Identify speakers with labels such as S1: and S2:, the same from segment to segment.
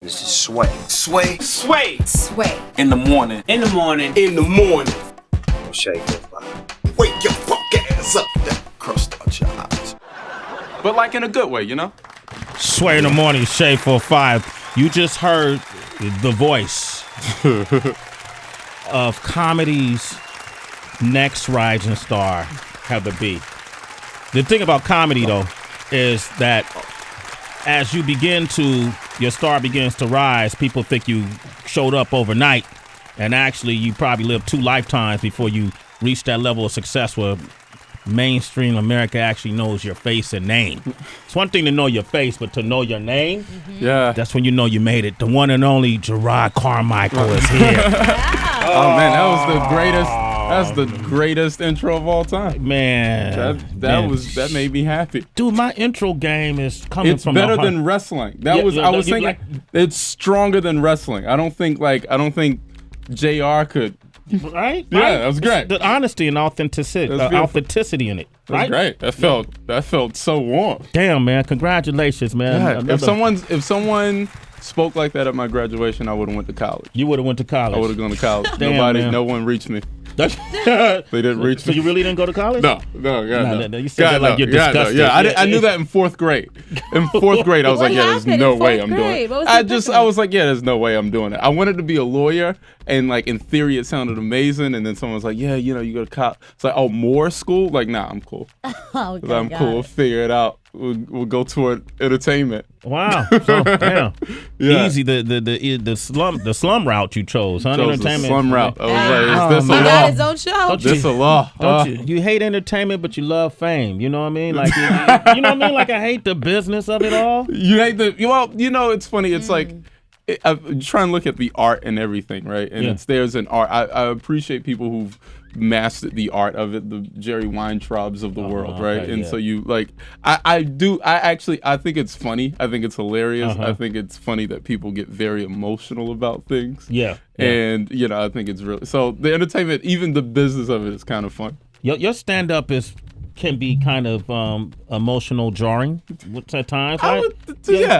S1: This is Sway.
S2: Sway.
S3: Sway.
S4: Sway.
S2: In the morning.
S3: In the morning.
S2: In the morning.
S1: Shake it.
S2: Wake your fuck ass up. That crust out your eyes. But like in a good way, you know?
S5: Sway in the morning, Shade 45. You just heard the voice of comedy's next rising star, Heather B. The thing about comedy, though, is that as your star begins to rise, people think you showed up overnight, and actually you probably lived 2 lifetimes before you reach that level of success where mainstream America actually knows your face and name. It's one thing to know your face, but to know your name,
S2: Yeah.
S5: that's when you know you made it. The one and only Jerrod Carmichael is here.
S2: Oh man, that was the greatest. That's the greatest intro of all time.
S5: Man,
S2: That made me happy.
S5: Dude, my intro game is coming
S2: It's
S5: from
S2: better
S5: the heart.
S2: than wrestling. I was thinking it's stronger than wrestling. I don't think JR could.
S5: Right?
S2: Yeah, that was great.
S5: The honesty and authenticity in it.
S2: Right? That was great. That felt so warm.
S5: Damn, man! Congratulations, man.
S2: Yeah, if someone spoke like that at my graduation, I would have went to college.
S5: You would have went to college.
S2: I would have gone to college.
S5: Damn,
S2: No one reached me.
S5: They
S2: didn't reach me.
S5: So you really didn't go to college?
S2: No.
S5: You said that like you're disgusted.
S2: Yeah, I knew that in 4th grade. In 4th grade, I was like, there's no way I'm doing it. I was like, there's no way I'm doing it. I wanted to be a lawyer, and like in theory, it sounded amazing. And then someone was like, you go to college. It's like, oh, more school? Like, nah, I'm cool.
S4: Okay,
S2: I'm cool. We'll figure it out. We'll go toward entertainment.
S5: Wow. So, damn.
S2: Yeah.
S5: Easy. The slum route you chose, huh?
S2: Chose the
S5: Entertainment.
S2: slum route. I was like, is this
S4: He
S2: a
S4: got
S2: law?
S4: his own show.
S2: This a law?
S5: Don't you hate entertainment, but you love fame. You know what I mean? Like, you know what I mean? Like, I hate the business of it all.
S2: You hate it's funny. It's like, I'm trying to look at the art and everything, right? And there's an art. I appreciate people who've mastered the art of it, the Jerry Weintraubs of the world, right?
S5: Okay,
S2: and so you like, I think it's funny. I think it's hilarious. I think it's funny that people get very emotional about things.
S5: Yeah.
S2: And, I think it's really, so the entertainment, even the business of it is kind of fun.
S5: Your stand-up can be kind of emotional jarring at times, right?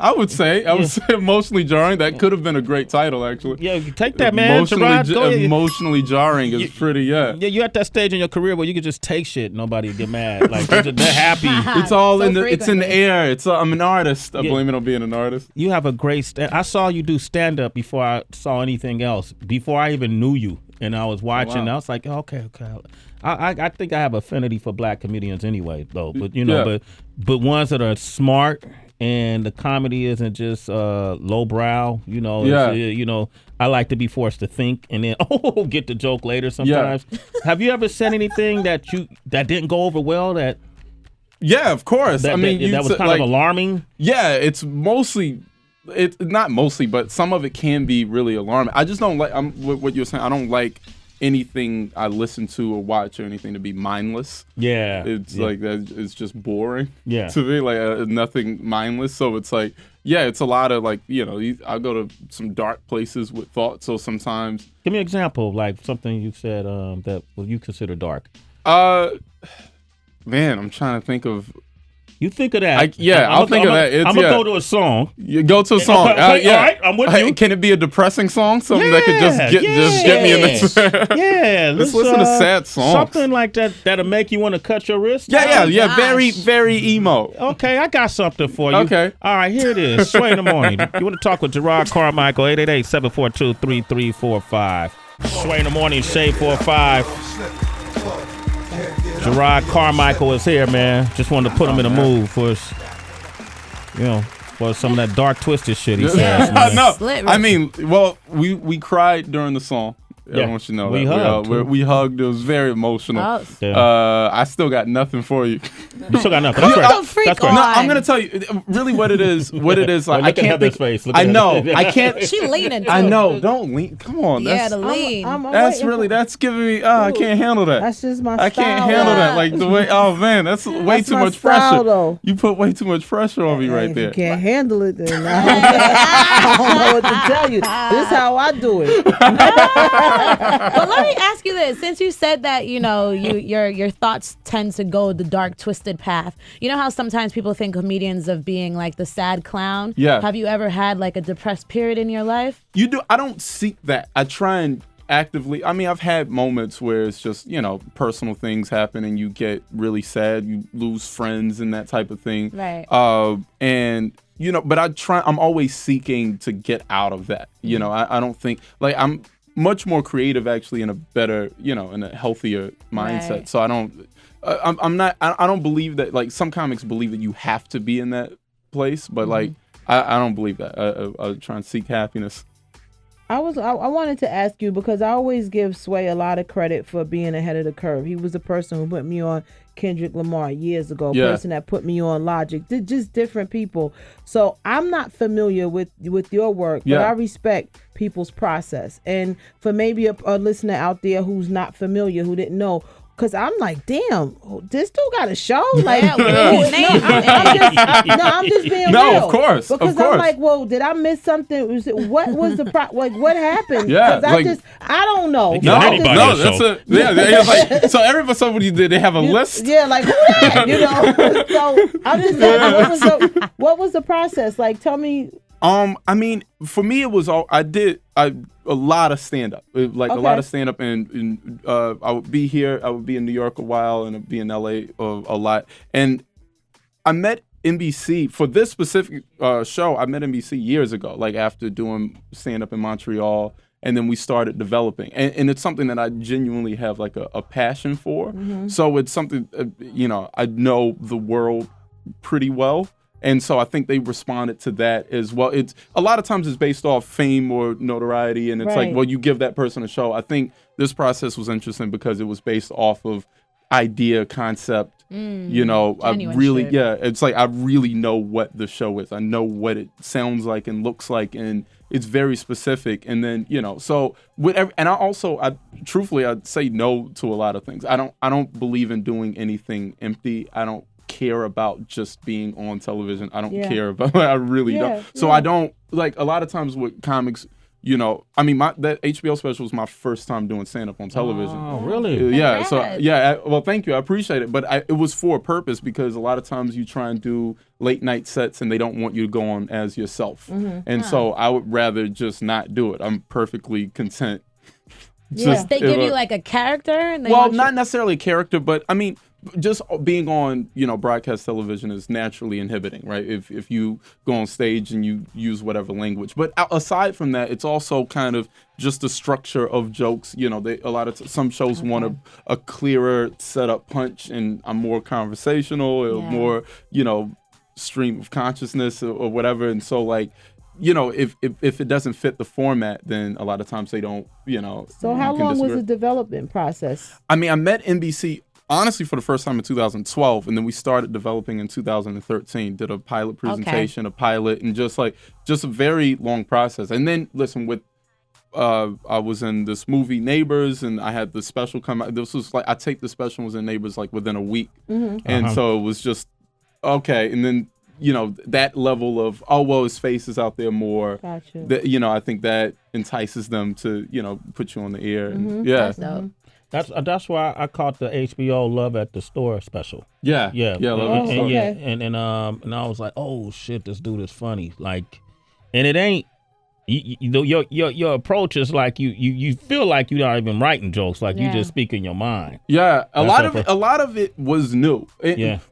S2: I would say emotionally jarring. That could have been a great title, actually.
S5: Yeah, you take that, man.
S2: Emotionally jarring is pretty,
S5: Yeah, you're at that stage in your career where you can just take shit, nobody get mad. Like they're happy.
S2: It's all it's in the air. I'm an artist. I blame it on being an artist.
S5: You have a great I saw you do stand-up before I saw anything else. Before I even knew you, and I was watching.
S2: Wow.
S5: I was like, okay. I think I have affinity for black comedians anyway, though. But but ones that are smart and the comedy isn't just lowbrow. I like to be forced to think and then get the joke later sometimes. Yeah. Have you ever said anything that didn't go over well? That
S2: of course.
S5: That was kind of alarming.
S2: Yeah, it's mostly. It's not mostly, but some of it can be really alarming. I just don't like. What you're saying. I don't like anything I listen to or watch or anything to be mindless.
S5: Yeah,
S2: it's like that. It's just boring.
S5: Yeah,
S2: to me, like nothing mindless. So it's like, it's a lot of like, I go to some dark places with thoughts. So sometimes,
S5: give me an example of like something you said that you consider dark.
S2: Man, I'm trying to think of.
S5: You think of that.
S2: I'll think of that.
S5: I'm going to go to a song.
S2: You go to a song.
S5: Okay, all right, I'm with you.
S2: Can it be a depressing song? Something that could just get me in the...
S5: Yeah.
S2: Let's listen to sad songs.
S5: Something like that that'll make you want to cut your wrist.
S2: Yeah. Very, very emo.
S5: Okay, I got something for you.
S2: Okay.
S5: All right, here it is. Sway in the morning. You want to talk with Jerrod Carmichael, 888-742-3345. Sway in the morning, Shade 45. Jerrod Carmichael is here, man. Just wanted to put him in a mood for some of that dark, twisted shit he says.
S2: No, I mean, we cried during the song. I want you to know
S5: we
S2: that.
S5: Hugged.
S2: We hugged. It was very emotional. I still got nothing for you.
S5: You still got nothing. That's great. That's great.
S2: No, I'm gonna tell you really what it is. Like, I can't think.
S5: Face.
S2: I know. I can't.
S4: She leaning. Too.
S2: I know. Don't lean. Come on.
S4: Yeah, the lean.
S2: That's giving me. I can't handle that.
S6: That's just my style.
S2: I can't handle that. Like the way. Oh man, that's way too much pressure. Though. You put way too much pressure on me right there.
S6: If you can't handle it, then I don't know what to tell you. This is how I do it.
S3: But let me ask you this: since you said that, your thoughts tend to go the dark, twisted path. You know how sometimes people think comedians of being like the sad clown.
S2: Yeah.
S3: Have you ever had like a depressed period in your life?
S2: You do. I don't seek that. I try and actively. I mean, I've had moments where it's just personal things happen and you get really sad. You lose friends and that type of thing.
S3: Right.
S2: But I'm always seeking to get out of that. I don't think I'm much more creative actually in a better, in a healthier mindset.
S3: Right.
S2: So I don't believe that, some comics believe that you have to be in that place, but I don't believe that. I try and seek happiness.
S4: I wanted to ask you, because I always give Sway a lot of credit for being ahead of the curve. He was the person who put me on Kendrick Lamar years ago, person that put me on Logic, just different people. So I'm not familiar with your work, but I respect people's process. And for maybe a listener out there who's not familiar, who didn't know, because I'm like, damn, this dude got a show? Like, I'm just being real.
S2: No, of course.
S4: Because I'm like, well, did I miss something? What was the what happened?
S2: Yeah,
S4: I don't know.
S2: So somebody did they have a list?
S4: Yeah, like who that? So I'm just saying, what was the process? Like, tell me.
S2: I mean, for me, it was a lot of stand up, a lot of stand up, and I would be here, I would be in New York a while, and I'd be in LA a lot. And I met NBC for this specific show. I met NBC years ago, after doing stand up in Montreal, and then we started developing. And it's something that I genuinely have a passion for. Mm-hmm. So it's something, I know the world pretty well. And so I think they responded to that as well. It's a lot of times it's based off fame or notoriety, and it's you give that person a show. I think this process was interesting because it was based off of idea, concept. It's I really know what the show is. I know what it sounds like and looks like, and it's very specific. And then so whatever. And truthfully, I'd say no to a lot of things. I don't believe in doing anything empty. I don't care about just being on television. I don't care about I really don't. So I don't a lot of times with comics, that HBO special was my first time doing stand up on television.
S5: Oh, really?
S2: Yeah. So well, thank you. I appreciate it. But it was for a purpose, because a lot of times you try and do late night sets and they don't want you to go on as yourself. Mm-hmm. And so I would rather just not do it. I'm perfectly content.
S3: They give you a character? And
S2: not necessarily a character, but I mean, just being on, broadcast television is naturally inhibiting, right? If you go on stage and you use whatever language. But aside from that, it's also kind of just the structure of jokes. Some shows want a clearer setup punch, and I'm more conversational, or more, stream of consciousness or whatever. And so if it doesn't fit the format, then a lot of times they don't,
S4: So how long was the development process? I
S2: mean, I met NBC honestly for the first time in 2012, and then we started developing in 2013. Did a pilot presentation, a pilot, and just a very long process. And then listen, I was in this movie Neighbors, and I had the special come out. This was I take the special was in Neighbors within a week, and so it was just okay. And then that level of his face is out there more.
S4: Gotcha.
S2: I think that entices them to put you on the air.
S3: Mm-hmm.
S2: Yeah.
S5: That's why I caught the HBO Love at the Store special.
S2: Yeah.
S5: Love and I was like, oh shit, this dude is funny. And it ain't. Your approach is you feel like you're not even writing jokes, you just speak in your mind.
S2: Yeah, a lot of it was new.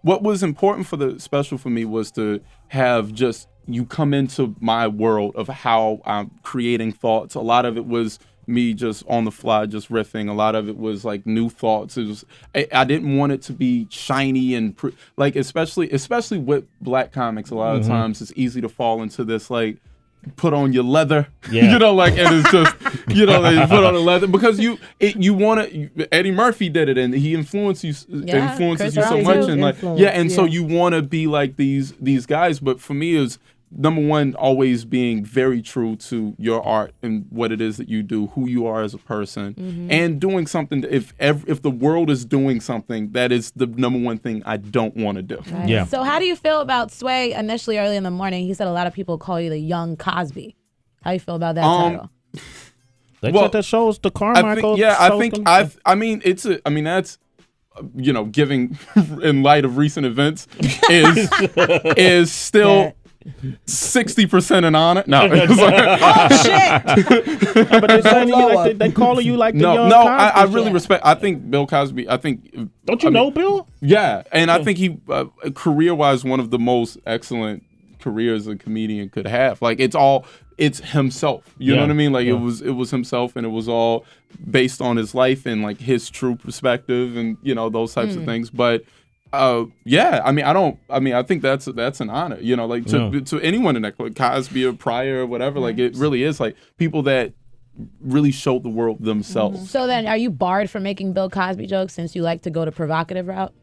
S2: What was important for the special for me was to have just you come into my world of how I'm creating thoughts. A lot of it was me just on the fly, just riffing. A lot of it was new thoughts. It was I didn't want it to be shiny and especially with black comics. A lot of times it's easy to fall into this put on your leather, and it's just, they put on the leather because you want to. Eddie Murphy did it, and he influences you so much, and so you want to be like these guys. But for me, is number one, always being very true to your art and what it is that you do, who you are as a person, and doing something. If the world is doing something, that is the number one thing I don't want to do.
S3: Right. Yeah. So how do you feel about Sway? Initially, early in the morning, he said a lot of people call you the young Cosby. How do you feel about that title?
S5: They said that shows the Carmichael.
S2: That's giving in light of recent events is still 60% an honor. No, it's like,
S3: oh shit!
S5: But they're saying they calling you like the young Cosby.
S2: I really respect. I think Bill Cosby.
S5: Don't you know Bill?
S2: Yeah, and I think he career-wise one of the most excellent careers a comedian could have. Like it's himself. You know what I mean? Like it was himself, and it was all based on his life and like his true perspective and those types of things. But I think that's an honor. Like to anyone in that, like Cosby or Pryor or whatever. Like it really is like people that really showed the world themselves.
S3: So then, are you barred from making Bill Cosby jokes since you like to go the provocative route?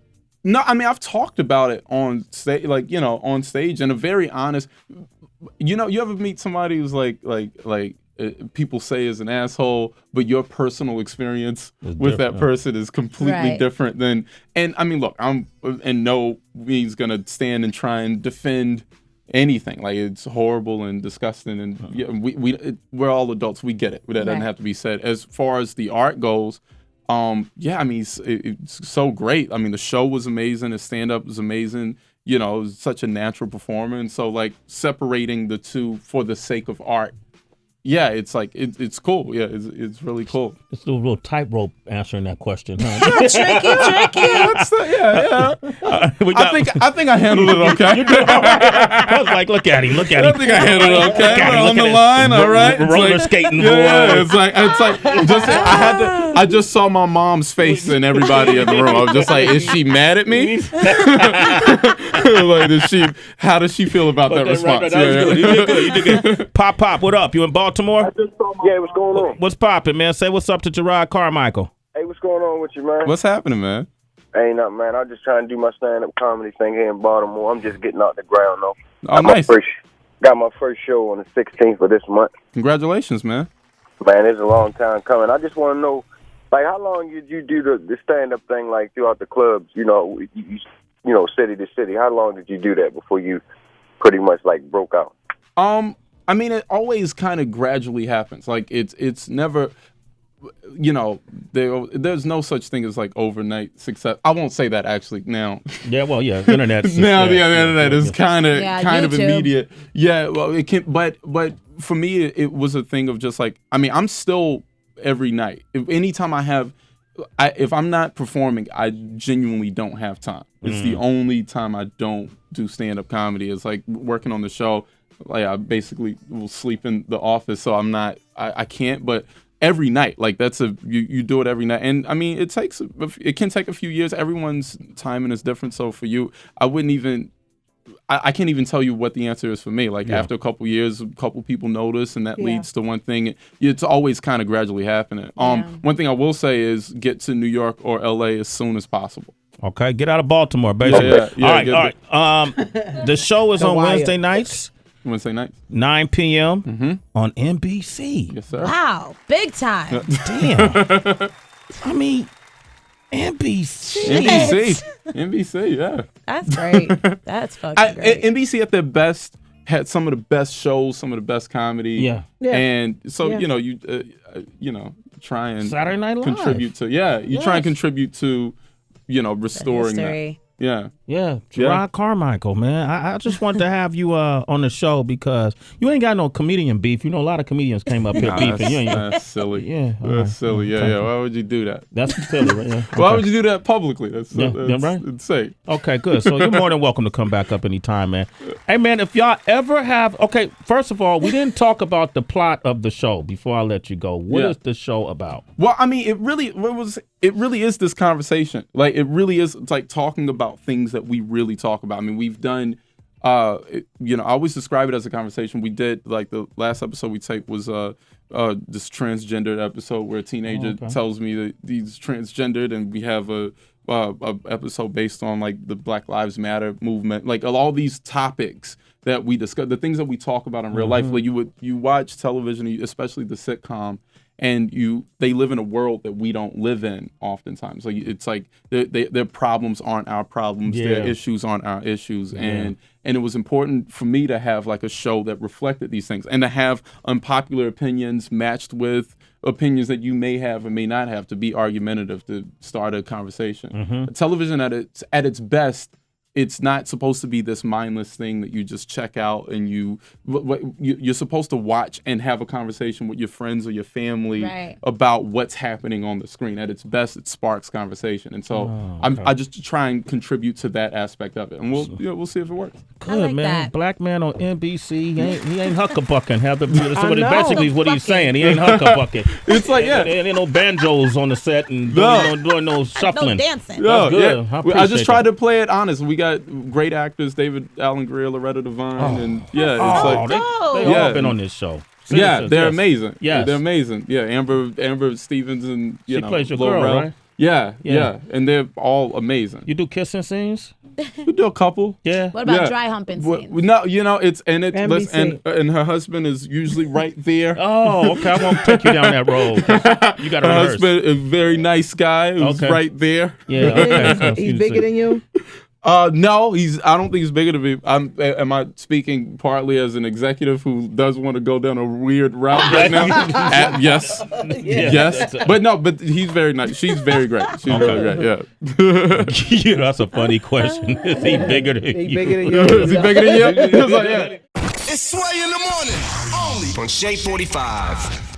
S2: No, I mean I've talked about it on stage, on stage, and a very honest. You ever meet somebody who's like people say is an asshole, but your personal experience with that person is completely different than. And I mean, look, I'm in no means gonna stand and try and defend anything. Like it's horrible and disgusting, and we're all adults. We get it. That doesn't have to be said. As far as the art goes. It's so great. I mean, the show was amazing. His stand-up was amazing. It was such a natural performance. So, like, separating the two for the sake of art, it's like it's cool. Yeah, it's really cool.
S5: It's a little tightrope answering that question. Huh?
S3: tricky.
S2: I think I handled it okay.
S5: I was like, look at him.
S2: I think I handled it okay. On the line, all right.
S5: Roller skating.
S2: It's like I just saw my mom's face and everybody in the room. I was just like, is she mad at me? Like, how does she feel about that response?
S5: You did good. Pop, what up? You in Baltimore?
S6: Yeah, what's going on?
S5: What's poppin', man? Say what's up to Jerrod Carmichael.
S6: Hey, what's going on with you, man?
S2: What's happening, man?
S6: Ain't nothing, man. I'm just trying to do my stand-up comedy thing here in Baltimore. I'm just getting out the ground, though.
S2: Oh, nice.
S6: Got my first show on the 16th of this month.
S2: Congratulations, man.
S6: Man, it's a long time coming. I just want to know, like, how long did you do the stand-up thing, like, throughout the clubs, city to city? How long did you do that before you pretty much, like, broke out?
S2: I mean, it always kind of gradually happens. Like, it's never, there's no such thing as, like, overnight success. I won't say that, actually, now.
S5: Yeah, well, yeah, the internet.
S2: Now, the internet is kind of
S3: YouTube.
S2: immediate. Yeah, well, it can, but for me, it was a thing of just, like, I mean, I'm still every night. Anytime if I'm not performing, I genuinely don't have time. It's the only time I don't do stand-up comedy. It's like working on the show. Like I basically will sleep in the office, so I can't. But every night, like you do it every night, and I mean it can take a few years. Everyone's timing is different, so for you, I can't even tell you what the answer is for me. Like after a couple years, a couple people notice, and that leads to one thing. It's always kind of gradually happening. One thing I will say is get to New York or LA as soon as possible.
S5: Okay, get out of Baltimore, basically. All right. The show is on Wednesday nights.
S2: Wednesday night,
S5: 9 p.m. On NBC.
S2: Yes, sir.
S3: Wow, big time.
S5: Damn. I mean, NBC.
S2: NBC, yeah.
S3: That's great. That's fucking great.
S2: NBC at their best had some of the best shows, some of the best comedy.
S5: Yeah.
S2: And so, you try and
S5: Saturday Night Live.
S2: Contribute to, try and contribute to, restoring that. Yeah.
S5: Jerrod Carmichael, man. I just wanted to have you on the show because you ain't got no comedian beef. A lot of comedians came up here beefing.
S2: That's silly.
S5: Yeah.
S2: That's silly. Yeah. Why would you do that?
S5: That's silly, right? Yeah. Okay.
S2: Why would you do that publicly? That's right. Insane.
S5: Okay, good. So you're more than welcome to come back up anytime, man. Hey, man, if y'all ever have... Okay, first of all, we didn't talk about the plot of the show before I let you go. What is the show about?
S2: Well, I mean, it really is this conversation. Like, it really is like talking about things that we really talk about. I mean, we've done, I always describe it as a conversation. We did, like, the last episode we taped was this transgendered episode where a teenager tells me that he's transgendered, and we have a episode based on, like, the Black Lives Matter movement, like all these topics that we discuss, the things that we talk about in real life. Like you watch television, especially the sitcom, and they live in a world that we don't live in oftentimes. Like it's like their problems aren't our problems, their issues aren't our issues, and it was important for me to have like a show that reflected these things and to have unpopular opinions matched with opinions that you may have and may not have, to be argumentative, to start a conversation. Television at its best, it's not supposed to be this mindless thing that you just check out and you're supposed to watch and have a conversation with your friends or your family about what's happening on the screen. At its best, it sparks conversation, and so I just try and contribute to that aspect of it, and we'll see if it works.
S5: Good,
S3: like
S5: man.
S3: that.
S5: Black man on NBC. He ain't huckabucking. Basically what he's saying. He ain't huckabucking.
S2: It's like,
S5: There ain't no banjos on the set and doing no shuffling.
S3: No dancing.
S5: That's good.
S2: I just try to play it honest. We got great actors, David Allen Greer, Loretta Devine, and it's like
S5: they all been on this show.
S2: They're amazing.
S5: Yes.
S2: They're amazing. Yeah, Amber Stevens and
S5: she plays your
S2: Lorel.
S5: girl, right?
S2: Yeah, and they're all amazing.
S5: You do kissing scenes?
S2: We do a couple.
S5: Yeah.
S3: What about dry humping scenes?
S2: No, and her husband is usually right there.
S5: Oh, okay. I won't take you down that road. You got to
S2: Her
S5: rehearse.
S2: husband, a very nice guy, who's right there.
S5: Yeah. Okay.
S4: He's bigger than you?
S2: No, I don't think he's bigger than me. Am I speaking partly as an executive who does want to go down a weird route right now? Yes. But he's very nice. She's very great. She's very great. Yeah.
S5: That's a funny question. Is he bigger than you?
S4: He bigger than you?
S2: Is he bigger than you? He was like, yeah.
S7: It's Sway in the morning, only on Shade 45.